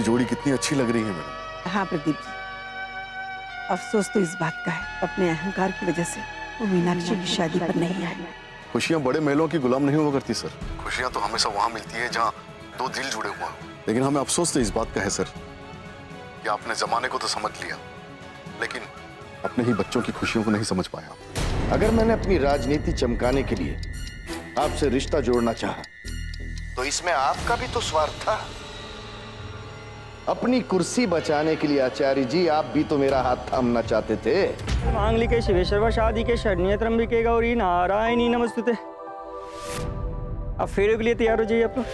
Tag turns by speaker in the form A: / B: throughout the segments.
A: जोड़ी कितनी अच्छी लग रही है मैडम।
B: हाँ प्रदीप जी, अफसोस तो इस बात का है, अपने अहंकार की वजह से वो मीनाक्षी की शादी पर नहीं आई।
A: खुशियां बड़े महलों की गुलाम नहीं हुआ करती सर। खुशियां तो हमेशा वहां मिलती है जहां दो दिल जुड़े हुए हों। लेकिन हमें अफसोस तो इस बात का है सर कि आपने जमाने को तो समझ लिया, लेकिन अपने ही बच्चों की खुशियों को नहीं समझ पाया।
C: अगर मैंने अपनी राजनीति चमकाने के लिए आपसे रिश्ता जोड़ना चाहा, तो इसमें आपका भी तो स्वार्थ था। अपनी कुर्सी बचाने के लिए आचार्य जी आप भी तो मेरा हाथ थामना चाहते थे।
D: मांगलिके शिवे सर्व शादी शरण्य त्र्यंबिके गौरी नारायणी नमस्तुते। अब फेरे के लिए तैयार हो जाइए आप लोग।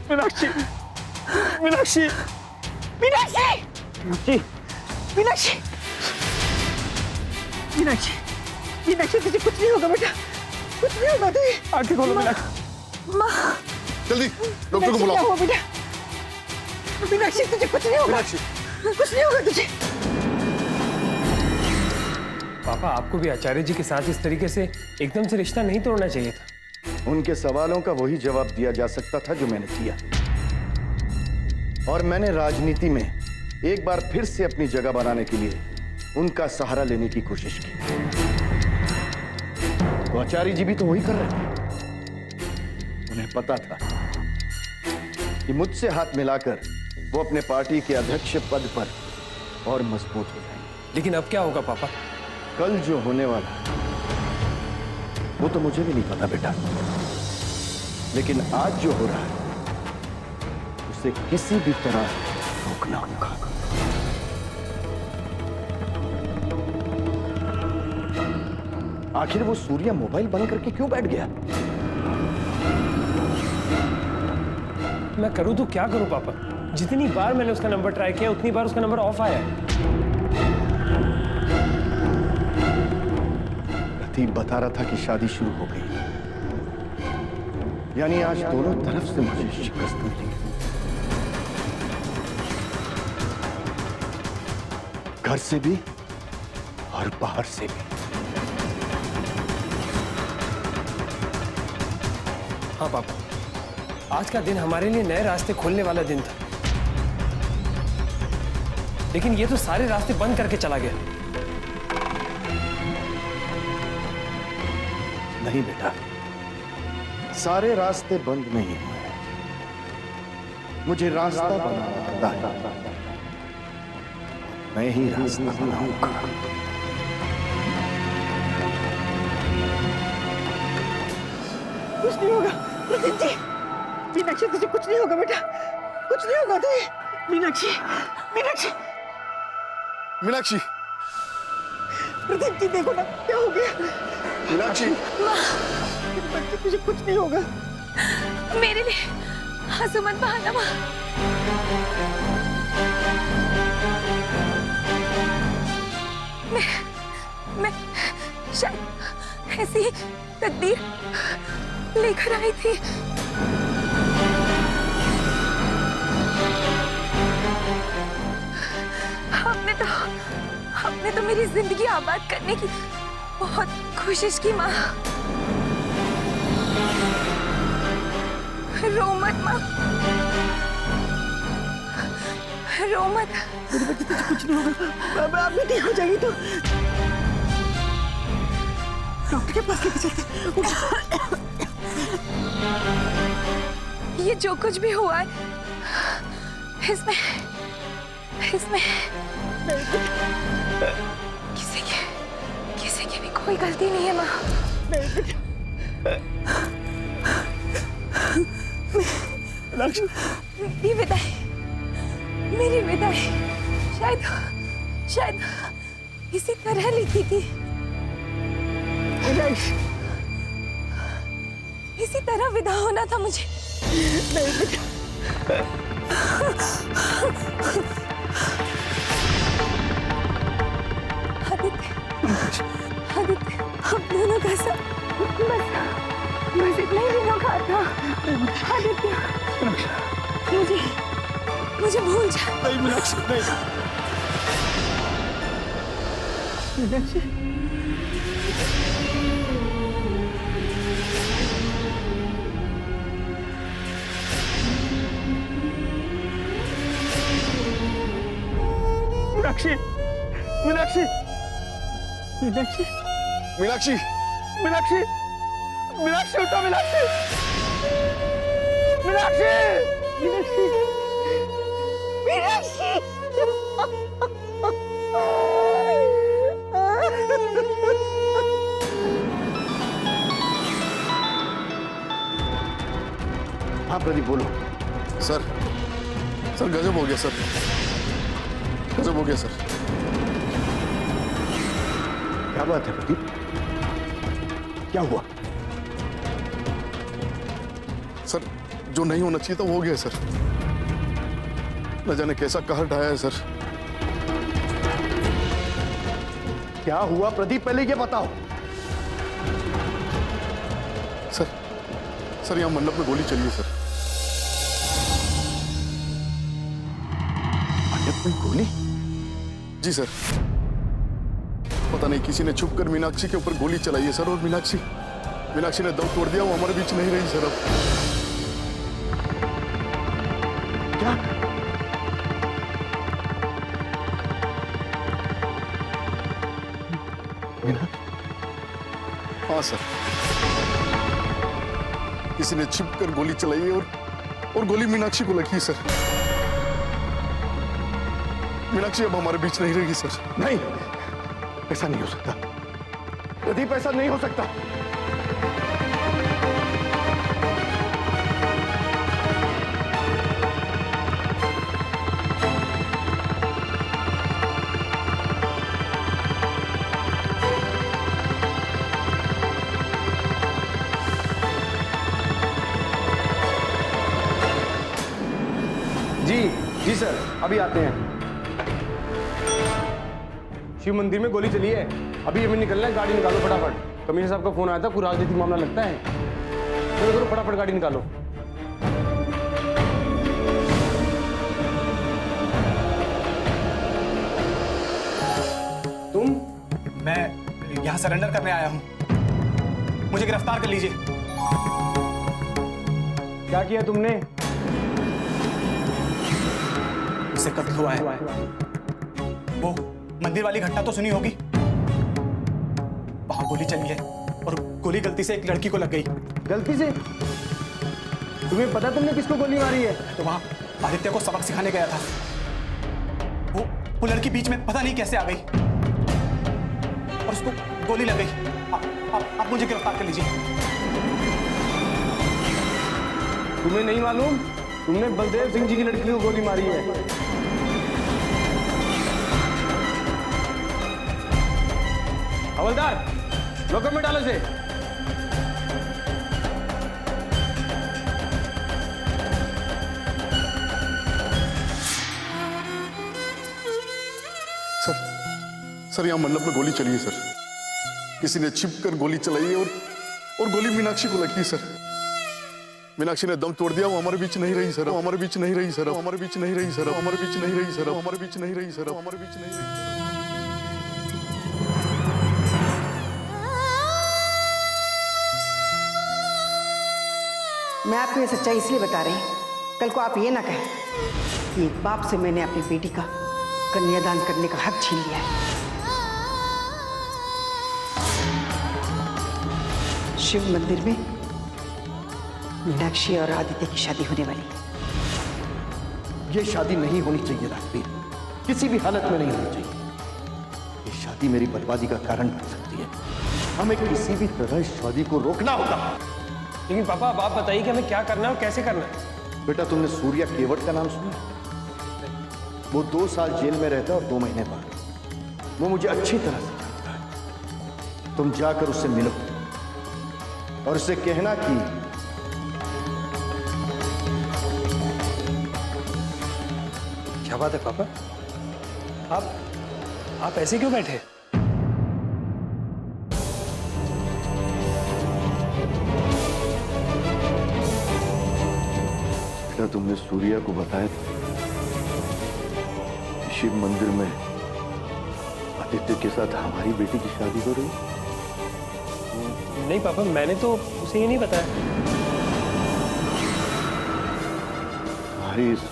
D: मीनाक्षी, मीनाक्षी, मीनाक्षी, मीनाक्षी, मीनाक्षी, मीनाक्षी, मीनाक्षी तुझे कुछ नहीं होगा बेटा, कुछ नहीं होगा तुझे। आंखें खोलो मीनाक्षी।
B: माँ,
A: जल्दी डॉक्टर को बुलाओ।
B: क्या हुआ बेटा? मीनाक्षी तुझे कुछ नहीं होगा, कुछ नहीं होगा तुझे।
E: पापा, आपको भी आचार्य जी के साथ इस तरीके से एकदम से रिश्ता नहीं तोड़ना चाहिए था।
C: उनके सवालों का वही जवाब दिया जा सकता था जो मैंने दिया, और मैंने राजनीति में एक बार फिर से अपनी जगह बनाने के लिए उनका सहारा लेने की कोशिश की। तो आचार्य जी भी तो वही कर रहे थे। उन्हें पता था कि मुझसे हाथ मिलाकर वो अपने पार्टी के अध्यक्ष पद पर और मजबूत हो जाएंगे।
E: लेकिन अब क्या होगा पापा?
C: कल जो होने वाला है वो तो मुझे भी नहीं पता बेटा, लेकिन आज जो हो रहा है उसे किसी भी तरह रोकना होगा। आखिर वो सूर्या मोबाइल बंद करके क्यों बैठ गया?
E: मैं करूं तो क्या करूं पापा? जितनी बार मैंने उसका नंबर ट्राई किया उतनी बार उसका नंबर ऑफ आया है।
C: प्रतीक बता रहा था कि शादी शुरू हो गई, यानी आज दोनों तरफ से मुझे शिकस्त मिली। घर से भी और बाहर से भी।
E: हाँ पापा, आज का दिन हमारे लिए नए रास्ते खोलने वाला दिन था, लेकिन ये तो सारे रास्ते बंद करके चला गया।
C: नहीं बेटा, सारे रास्ते बंद नहीं हुए। मुझे रास्ता बनाना आता है, मैं ही रास्ता बनाऊंगा।
B: कुछ नहीं होगा प्रदीप जी, मीनाक्षी तुझे कुछ नहीं होगा बेटा, कुछ नहीं होगा तुझे। मीनाक्षी, मीनाक्षी,
A: मीनाक्षी,
B: प्रदीप जी देखो ना क्या हो गया।
A: मीनाक्षी,
B: बच्चे तुझे कुछ नहीं होगा।
F: मेरे लिए आंसू मत बहाना माँ। मैं शायद ऐसी तकदीर लेकर आई थी। आपने तो मेरी जिंदगी आबाद करने की बहुत कोशिश की माँ। रो मत माँ, रो मत।
B: मेरे बच्चे तुझे कुछ नहीं होगा, अब भी ठीक हो जाएगी तो। डॉक्टर के पास लेके चलते।
F: ये जो कुछ भी हुआ है इसमें किसी की भी कोई गलती नहीं है माँ। मेरी विदाई, मेरी विदाई। शायद इसी तरह लिखी थी, इसी तरह विदा होना था मुझे। आदित्य, हम दोनों का सब बस इतना ही दिनों का था। आदित्य, मुझे भूल जा।
D: नहीं मीनाक्षी, नहीं।
B: मीनाक्षी,
D: मीनाक्षी, मीनाक्षी,
B: मीनाक्षी,
A: मीनाक्षी,
D: मीनाक्षी, मीनाक्षी उठो, मीनाक्षी, मीनाक्षी,
B: मीनाक्षी, मीनाक्षी।
C: हाँ प्रदीप बोलो।
A: सर गजब हो गया सर, गजब हो गया सर।
C: क्या बात है प्रदीप, क्या हुआ?
A: सर जो नहीं होना चाहिए था वो हो गया सर। न जाने कैसा कहर ढाया है सर।
C: क्या हुआ प्रदीप, पहले ये बताओ।
A: सर यहाँ मंडप में गोली चली है सर।
C: मंडप में गोली?
A: जी सर, पता नहीं किसी ने छुपकर मीनाक्षी के ऊपर गोली चलाई है सर, और मीनाक्षी ने दम तोड़ दिया। वो हमारे बीच नहीं रही सर अब।
C: क्या?
A: हाँ सर, किसी ने छिपकर गोली चलाई है और गोली मीनाक्षी को लगी सर। मीनाक्षी अब हमारे बीच नहीं रहेगी सर।
C: नहीं, ऐसा नहीं हो सकता प्रदीप, ऐसा नहीं हो सकता।
E: जी सर, अभी आते हैं। शिव मंदिर में गोली चली है, अभी हमें निकलना है, गाड़ी निकालो फटाफट। कमिश्नर साहब का फोन आया था, पूरा राजनीतिक मामला लगता है। चलो करो फटाफट, गाड़ी निकालो। तुम?
G: मैं यहाँ सरेंडर करने आया हूँ, मुझे गिरफ्तार कर लीजिए।
E: क्या किया तुमने?
G: मुझसे कत्ल हुआ है। वो मंदिर वाली घटना तो सुनी होगी, वहां गोली चली है और गोली गलती से एक लड़की को लग गई।
E: गलती से? तुम्हें पता तुमने किसको गोली मारी है?
G: तो वहां आदित्य को सबक सिखाने गया था, वो लड़की बीच में पता नहीं कैसे आ गई और उसको गोली लग गई। आप मुझे गिरफ्तार कर लीजिए।
E: तुम्हें नहीं मालूम, तुमने बलदेव सिंह जी की लड़की को गोली मारी है। हवलदार, लॉकअप में डालो इसे।
A: सर यहाँ मंडप में गोली चली है सर। किसी ने छिपकर गोली चलाई है और गोली मीनाक्षी को लगी सर। मीनाक्षी ने दम तोड़ दिया। वो हमारे बीच नहीं रही सर, वो हमारे बीच नहीं रही सर, वो हमारे बीच नहीं रही सर, वो हमारे बीच नहीं रही सर, वो हमारे बीच नहीं रही सर, वो हमारे बीच नहीं रही सर।
B: मैं आपको ये सच्चाई इसलिए बता रही हूँ, कल को आप ये ना कहें कि एक बाप से मैंने अपनी बेटी का कन्यादान करने का हक छीन लिया है। शिव मंदिर में मीनाक्षी और आदित्य की शादी होने वाली है।
C: ये शादी नहीं होनी चाहिए राजवीर, किसी भी हालत में नहीं होनी चाहिए। ये शादी मेरी बर्बादी का कारण बन सकती है। हमें किसी भी तरह इस शादी को रोकना होगा।
E: लेकिन पापा अब आप बताइए कि हमें क्या करना है और कैसे करना है।
C: बेटा, तुमने सूर्या केवट का नाम सुना? वो 2 साल जेल में रहता और 2 महीने बाद। वो मुझे अच्छी तरह से जानता है। तुम जाकर उससे मिलो और उससे कहना कि
H: क्या बात है पापा? आप ऐसे क्यों बैठे?
C: क्या तुमने सूर्या को बताया था कि शिव मंदिर में आदित्य के साथ हमारी बेटी की शादी हो रही है?
H: नहीं पापा, मैंने तो उसे ये नहीं बताया।
C: हमारी इस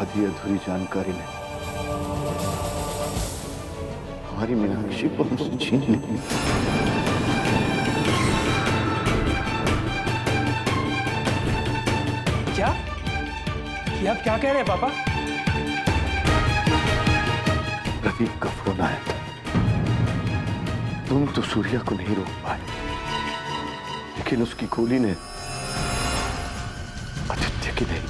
C: आधी अधूरी जानकारी ने हमारी मीनाक्षी को हमसे छीन ली।
H: क्या? ये आप क्या कह रहे हैं पापा?
C: प्रदीप का फोन आया। तुम तो सूर्या को नहीं रोक पाए, लेकिन उसकी गोली ने आदित्य की नहीं,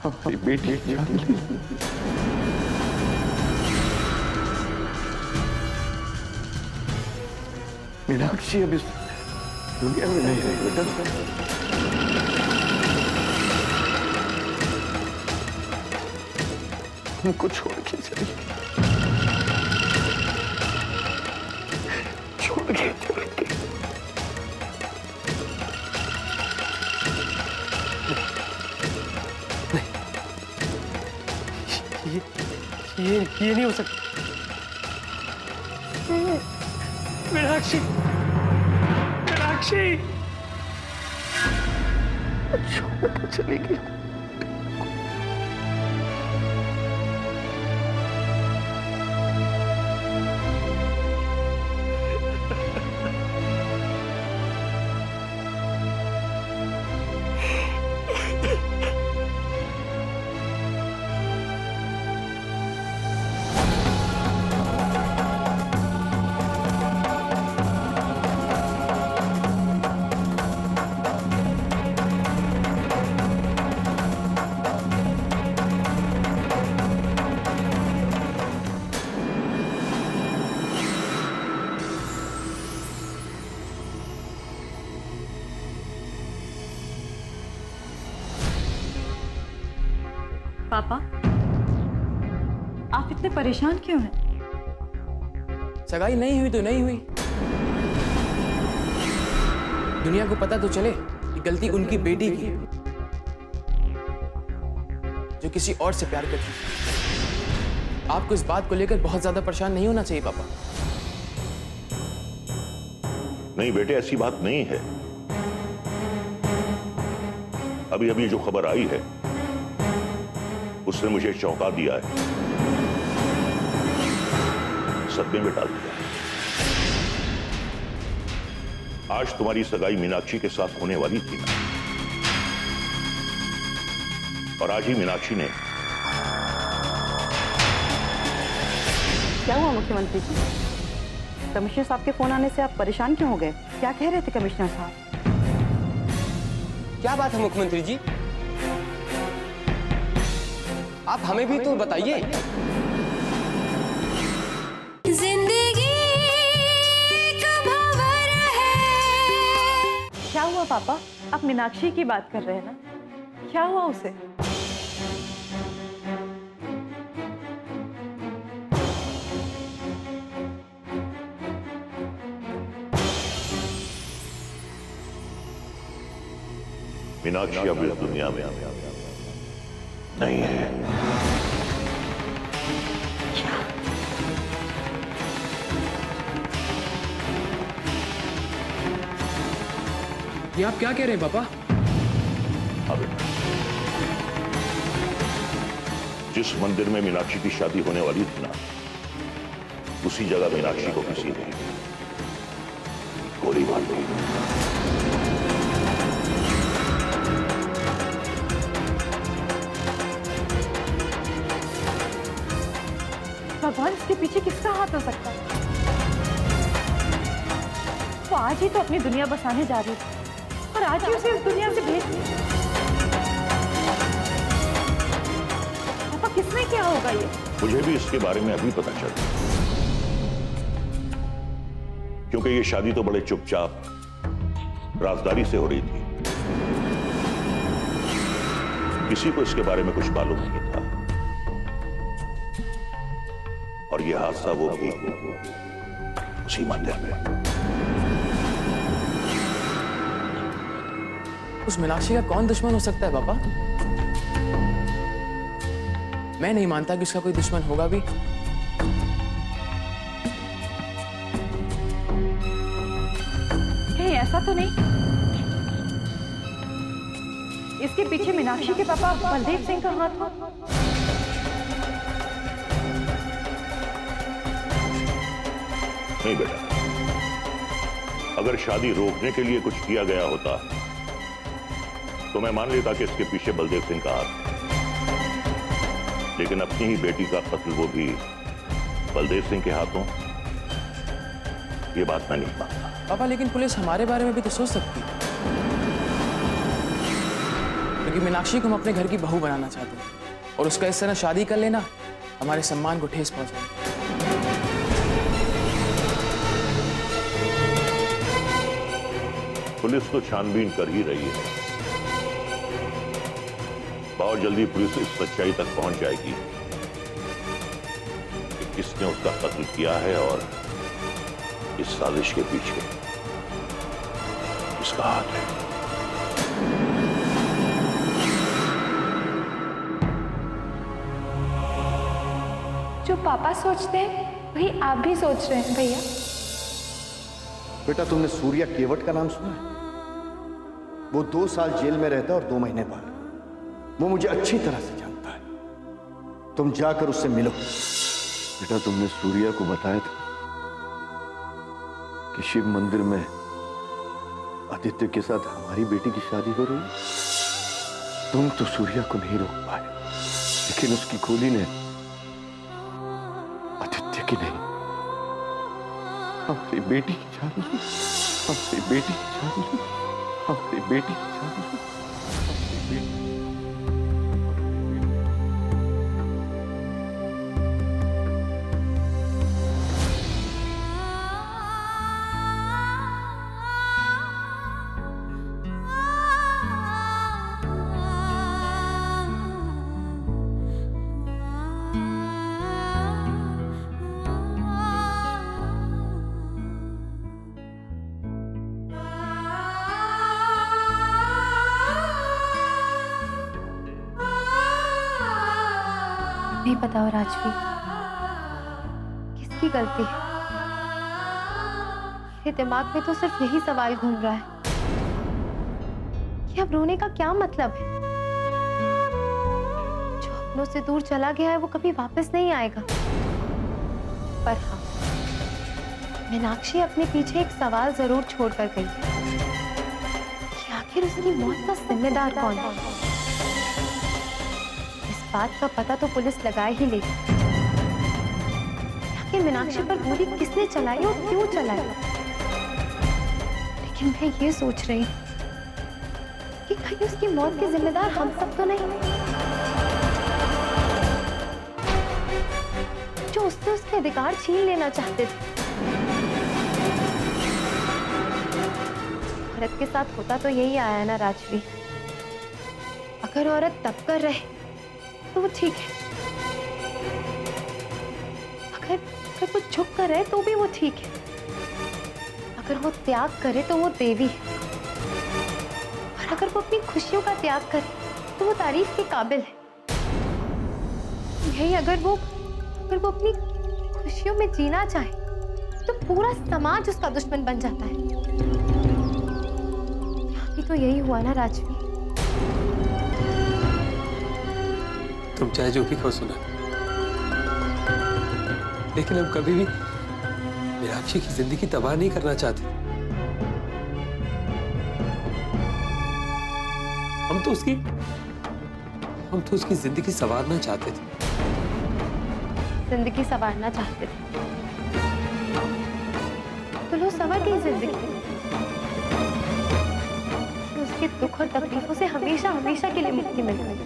C: हमारी बेटी की जान ली। मीनाक्षी अब इस दुनिया में नहीं रही बेटा। हमको छोड़ के चली, छोड़ के चली गई।
H: ये नहीं हो सकता। मीनाक्षी, मीनाक्षी
C: छोड़ के चली गई।
F: पापा, आप इतने परेशान क्यों हैं?
I: सगाई नहीं हुई तो नहीं हुई। दुनिया को पता तो चले कि गलती उनकी बेटी की है, जो किसी और से प्यार करती है। आपको इस बात को लेकर बहुत ज्यादा परेशान नहीं होना चाहिए पापा।
J: नहीं बेटे, ऐसी बात नहीं है। अभी अभी जो खबर आई है उसने मुझे चौंका दिया है, सदमे में डाल दिया है। आज तुम्हारी सगाई मीनाक्षी के साथ होने वाली थी ना, और आज ही मीनाक्षी ने।
B: क्या हुआ मुख्यमंत्री जी? कमिश्नर साहब के फोन आने से आप परेशान क्यों हो गए? क्या कह रहे थे कमिश्नर साहब?
I: क्या बात है मुख्यमंत्री जी? आप हमें भी तो बताइए।
F: जिंदगी एक भंवर है। क्या हुआ पापा? आप मीनाक्षी की बात कर रहे हैं ना? क्या हुआ उसे?
J: मीनाक्षी अब इस दुनिया में नहीं है।
I: ये आप क्या कह रहे हैं पापा?
J: अब जिस मंदिर में मीनाक्षी की शादी होने वाली थी ना, उसी जगह मीनाक्षी को किसी ने गोली मार दी।
F: भगवान, इसके पीछे किसका हाथ हो सकता है? वो आज ही तो अपनी दुनिया बसाने जा रही थी और आज ही उसे इस दुनिया से भेज दिया। इसमें क्या होगा ये?
J: मुझे भी इसके बारे में अभी पता चला, क्योंकि ये शादी तो बड़े चुपचाप राजदारी से हो रही थी। किसी को इसके बारे में कुछ मालूम नहीं था, और यह हादसा वो भी उसी मंदिर में।
I: उस मीनाक्षी का कौन दुश्मन हो सकता है पापा? मैं नहीं मानता कि उसका कोई दुश्मन होगा भी।
F: कहीं ऐसा तो नहीं इसके पीछे मीनाक्षी के पापा बलदेव सिंह का हाथ हो?
J: नहीं बेटा, अगर शादी रोकने के लिए कुछ किया गया होता तो मैं मान लेता कि इसके पीछे बलदेव सिंह का हाथ है, लेकिन अपनी ही बेटी का कत्ल, वो भी बलदेव सिंह के हाथों, ये बात मैं नहीं मानता।
I: पापा लेकिन पुलिस हमारे बारे में भी तो सोच सकती है, क्योंकि मीनाक्षी को हम अपने घर की बहू बनाना चाहते हैं, और उसका इस तरह शादी कर लेना हमारे सम्मान को ठेस पहुंचाएगा।
J: पुलिस तो छानबीन कर ही रही है, बहुत जल्दी पुलिस इस सच्चाई तक पहुंच जाएगी कि किसने उसका कत्ल किया है और इस साजिश के पीछे किसका हाथ है।
F: जो पापा सोचते हैं वही आप भी सोच रहे हैं भैया।
C: बेटा, तुमने सूर्या केवट का नाम सुना है? वो 2 साल जेल में रहता है और 2 महीने बाहर। वो मुझे अच्छी तरह से जानता है। तुम जाकर उससे मिलो।
A: बेटा, तुमने सूर्या को बताया था कि शिव मंदिर में आदित्य के साथ हमारी बेटी की शादी हो रही है। तुम तो सूर्या को नहीं रोक पाए, लेकिन उसकी गोली ने आदित्य की नहीं, हमारी बेटी की जान ली। हमारी बेटी की जान ली। हमारी बेटी की जान ली। हमारी बेटी।
F: नहीं बताओ राजवी, किसकी गलती है? मेरे दिमाग में तो सिर्फ यही सवाल घूम रहा है कि अब रोने का क्या मतलब है? जो अपनों से दूर चला गया है वो कभी वापस नहीं आएगा। पर हाँ, मीनाक्षी अपने पीछे एक सवाल जरूर छोड़कर गई है कि आखिर उसकी मौत का जिम्मेदार कौन है। बात का पता तो पुलिस लगा ही लेगी। आखिर मीनाक्षी पर गोली किसने चलाई और क्यों चलाई? लेकिन मैं ये सोच रही हूँ कि कहीं उसकी मौत के जिम्मेदार हम सब तो नहीं, जो उससे उसके अधिकार छीन लेना चाहते थे। औरत के साथ होता तो यही आया ना राजवी। अगर औरत तब कर रहे तो वो ठीक है, अगर वो झुक कर रहे तो भी वो ठीक है, अगर वो त्याग करे तो वो देवी है, और अगर वो अपनी खुशियों का त्याग करे तो वो तारीफ के काबिल है। यही अगर वो अपनी खुशियों में जीना चाहे तो पूरा समाज उसका दुश्मन बन जाता है। अभी तो यही हुआ ना राजवी।
H: तुम चाहे जो भी कहो सुना, लेकिन हम कभी भी मीनाक्षी की जिंदगी तबाह नहीं करना चाहते। हम तो उसकी जिंदगी संवारना चाहते थे।
F: जिंदगी संवारना चाहते थे तो लो संवर गई जिंदगी। उसके दुख और तकलीफों से हमेशा हमेशा के लिए मुक्ति मिल गई।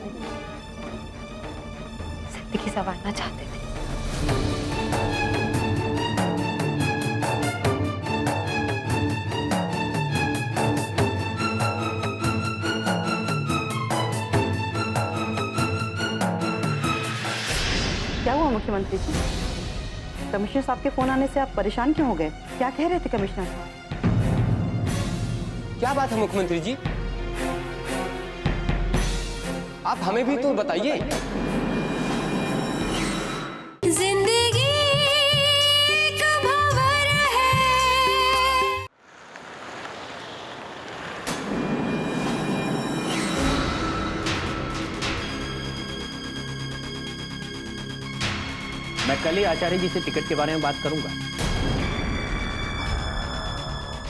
F: जिंदगी संवारना चाहते थे।
B: क्या हुआ मुख्यमंत्री जी? कमिश्नर साहब के फोन आने से आप परेशान क्यों हो गए? क्या कह रहे थे कमिश्नर साहब?
K: क्या बात है मुख्यमंत्री जी? आप हमें भी तो बताइए।
L: जिंदगी का भंवर है।
M: मैं कल ही आचार्य जी से टिकट के बारे में बात करूंगा।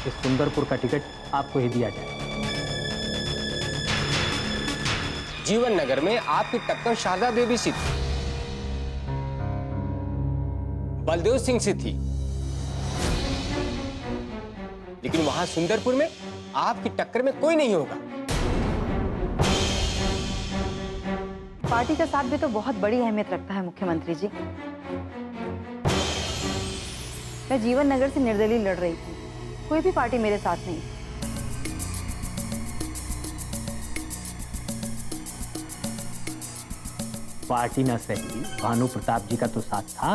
M: इस सुंदरपुर का टिकट आपको ही दिया जाए।
K: जीवन नगर में आपकी टक्कर शारदा देवी से थी, बलदेव सिंह से थी, लेकिन वहां सुंदरपुर में आपकी टक्कर में कोई नहीं होगा।
B: पार्टी का साथ भी तो बहुत बड़ी अहमियत रखता है मुख्यमंत्री जी। मैं जीवन नगर से निर्दलीय लड़ रही थी, कोई भी पार्टी मेरे साथ नहीं।
M: पार्टी ना सही, भानु प्रताप जी का तो साथ था।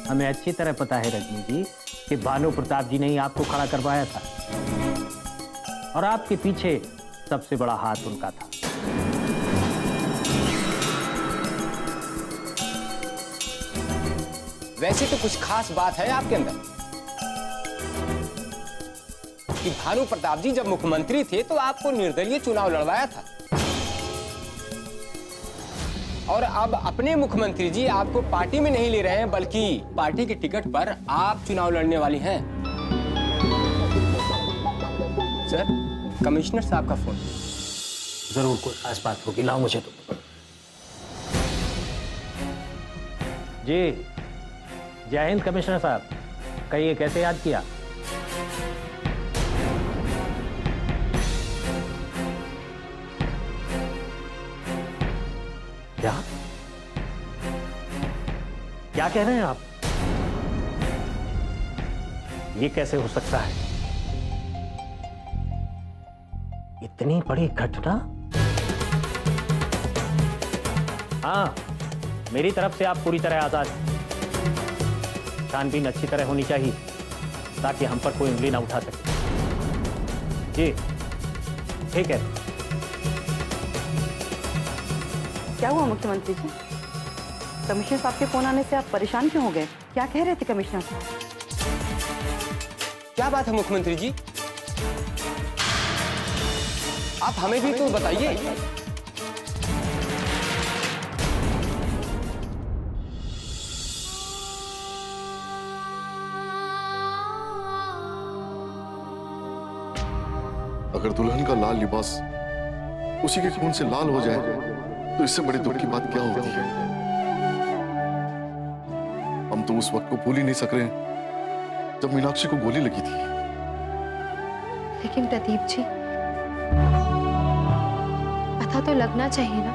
M: हमें अच्छी तरह पता है रजनी जी कि भानु प्रताप जी ने ही आपको खड़ा करवाया था और आपके पीछे सबसे बड़ा हाथ उनका था।
K: वैसे तो कुछ खास बात है आपके अंदर कि भानु प्रताप जी जब मुख्यमंत्री थे तो आपको निर्दलीय चुनाव लड़वाया था, और अब अपने मुख्यमंत्री जी आपको पार्टी में नहीं ले रहे हैं, बल्कि पार्टी के टिकट पर आप चुनाव लड़ने वाली हैं। सर, कमिश्नर साहब का फोन।
M: जरूर कोई खास बात होगी, लाओ मुझे तो। जी, जय हिंद कमिश्नर साहब। कहिए कैसे याद किया? क्या क्या कह रहे हैं आप? ये कैसे हो सकता है? इतनी बड़ी घटना? हाँ, मेरी तरफ से आप पूरी तरह आजाद। छानबीन अच्छी तरह होनी चाहिए ताकि हम पर कोई उंगली ना उठा सके। जी ठीक है।
B: क्या हुआ मुख्यमंत्री जी? कमिश्नर साहब के फोन आने से आप परेशान क्यों हो गए? क्या कह रहे थे कमिश्नर साहब?
K: क्या बात है मुख्यमंत्री जी? आप हमें भी तो बताइए।
A: अगर दुल्हन का लाल लिबास उसी के खून से लाल हो जाए तो इससे बड़ी दुख की बात क्या होती है? हम तो उस वक्त को भूल ही नहीं सक रहे जब मीनाक्षी को गोली लगी थी।
F: लेकिन प्रदीप जी, पता तो लगना चाहिए ना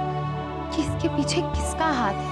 F: कि इसके पीछे किसका हाथ है।